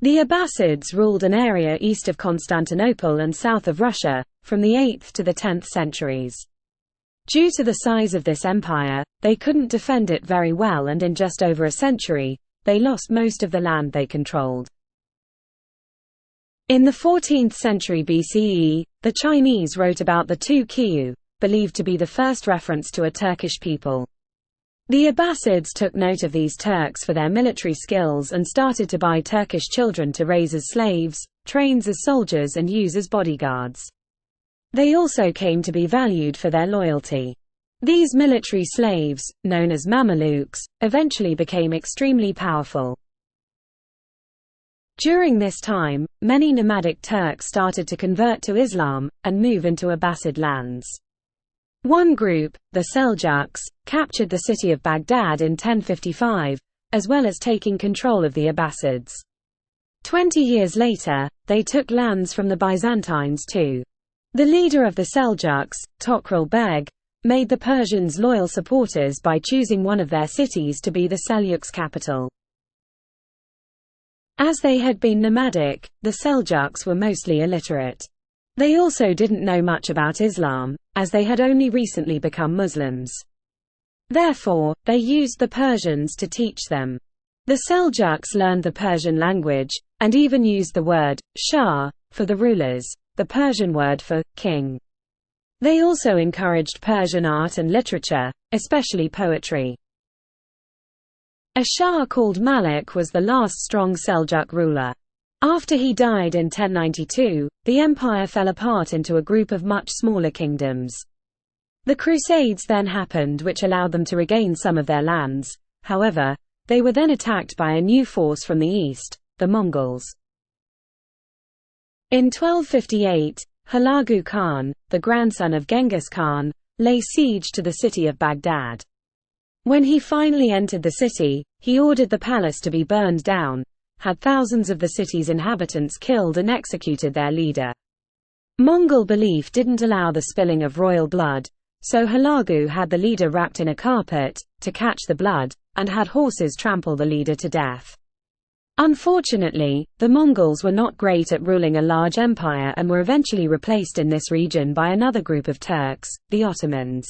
The Abbasids ruled an area east of Constantinople and south of Russia, from the 8th to the 10th centuries. Due to the size of this empire, they couldn't defend it very well, and in just over a century, they lost most of the land they controlled. In the 14th century BCE, the Chinese wrote about the two Qiu, believed to be the first reference to a Turkish people. The Abbasids took note of these Turks for their military skills and started to buy Turkish children to raise as slaves, train as soldiers, and use as bodyguards. They also came to be valued for their loyalty. These military slaves, known as Mamelukes, eventually became extremely powerful. During this time, many nomadic Turks started to convert to Islam, and move into Abbasid lands. One group, the Seljuks, captured the city of Baghdad in 1055, as well as taking control of the Abbasids. 20 years later, they took lands from the Byzantines too. The leader of the Seljuks, Tokrul Beg, made the Persians loyal supporters by choosing one of their cities to be the Seljuks' capital. As they had been nomadic, the Seljuks were mostly illiterate. They also didn't know much about Islam, as they had only recently become Muslims. Therefore, they used the Persians to teach them. The Seljuks learned the Persian language, and even used the word shah for the rulers, the Persian word for king. They also encouraged Persian art and literature, especially poetry. A shah called Malik was the last strong Seljuk ruler. After he died in 1092, the empire fell apart into a group of much smaller kingdoms. The Crusades then happened, which allowed them to regain some of their lands. However, they were then attacked by a new force from the east, the Mongols. In 1258, Hulagu Khan, the grandson of Genghis Khan, laid siege to the city of Baghdad. When he finally entered the city, he ordered the palace to be burned down, had thousands of the city's inhabitants killed, and executed their leader. Mongol belief didn't allow the spilling of royal blood, so Hulagu had the leader wrapped in a carpet, to catch the blood, and had horses trample the leader to death. Unfortunately, the Mongols were not great at ruling a large empire and were eventually replaced in this region by another group of Turks, the Ottomans.